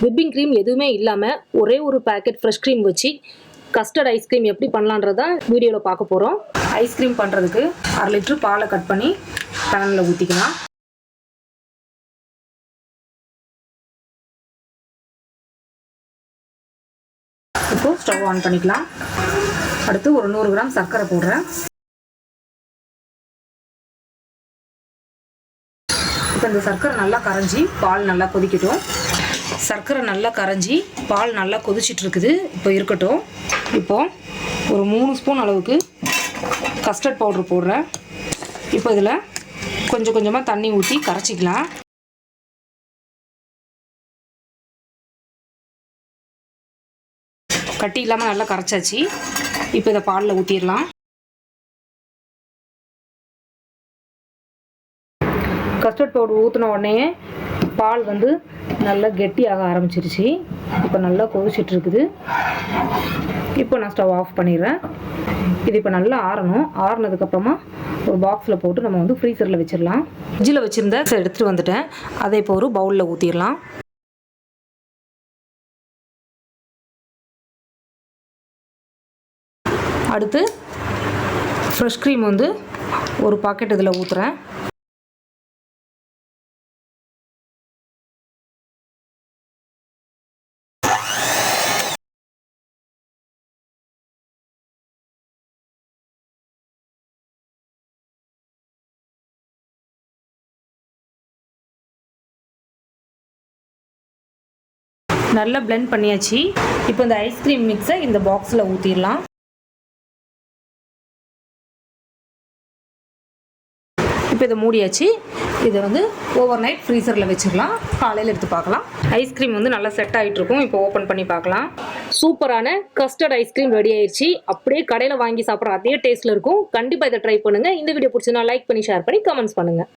Whipping cream எதுவுமே இல்லாமல் ஒரே ஒரு பேக்கெட் ஃப்ரெஷ் க்ரீம் வச்சு கஸ்டர்ட் ஐஸ்கிரீம் எப்படி பண்ணலான்றதான் வீடியோவில் பார்க்க போகிறோம். ஐஸ்கிரீம் பண்ணுறதுக்கு 1/2 லிட்டர் பாலை கட் பண்ணி பேனில் ஊற்றிக்கலாம். இப்போது ஸ்டவ் ஆன் பண்ணிக்கலாம். அடுத்து ஒரு 100 கிராம் சர்க்கரை போடுறேன். இப்போ இந்த சர்க்கரை நல்லா கரைஞ்சி பால் நல்லா கொதிக்கட்டும். சர்க்கரை நல்லா கரைஞ்சி பால் நல்லா கொதிச்சிட்டு இருக்குது. இப்போ இருக்கட்டும். இப்போது ஒரு 3 ஸ்பூன் அளவுக்கு கஸ்டர்ட் பவுட்ரு போடுறேன். இப்போ இதில் கொஞ்சம் கொஞ்சமாக தண்ணி ஊற்றி கரைச்சிக்கலாம். கட்டி இல்லாமல் நல்லா கரைச்சாச்சு. இப்போ இதை பாலில் ஊற்றிடலாம். கஸ்டர்ட் பவுடர் ஊற்றின உடனே பால் வந்து நல்லா கெட்டியாக ஆரம்பிச்சிருச்சு. இப்போ நல்லா கொதிச்சிட்டு இருக்குது. இப்போ நான் ஸ்டவ் ஆஃப் பண்ணிடுறேன். இது இப்போ நல்லா ஆறணும். ஆறுனதுக்கப்புறமா ஒரு பாக்ஸில் போட்டு நம்ம வந்து ஃப்ரீசரில் வச்சிடலாம். ஃப்ரிட்ஜில் வச்சுருந்த எடுத்துகிட்டு வந்துட்டேன். அதை இப்போ ஒரு பவுலில் ஊற்றிடலாம். அடுத்து ஃப்ரெஷ் க்ரீம் வந்து ஒரு பாக்கெட் இதில் ஊற்றுறேன். நல்லா பிளெண்ட் பண்ணியாச்சு. இப்போ இந்த ஐஸ்கிரீம் மிக்ஸை இந்த பாக்ஸில் ஊற்றிடலாம். இப்போ இதை மூடியாச்சு. இதை வந்து ஓவர் நைட் ஃப்ரீசரில் வச்சிடலாம். காலையில் எடுத்து பார்க்கலாம். ஐஸ்கிரீம் வந்து நல்லா செட் ஆகிட்டு இருக்கும். இப்போ ஓப்பன் பண்ணி பார்க்கலாம். சூப்பரான கஸ்டர்ட் ஐஸ்கிரீம் ரெடி ஆயிடுச்சு. அப்படியே கடையில் வாங்கி சாப்பிட்ற அதே டேஸ்ட்டில் இருக்கும். கண்டிப்பாக இதை ட்ரை பண்ணுங்கள். இந்த வீடியோ பிடிச்சதுன்னா லைக் பண்ணி ஷேர் பண்ணி கமெண்ட்ஸ் பண்ணுங்கள்.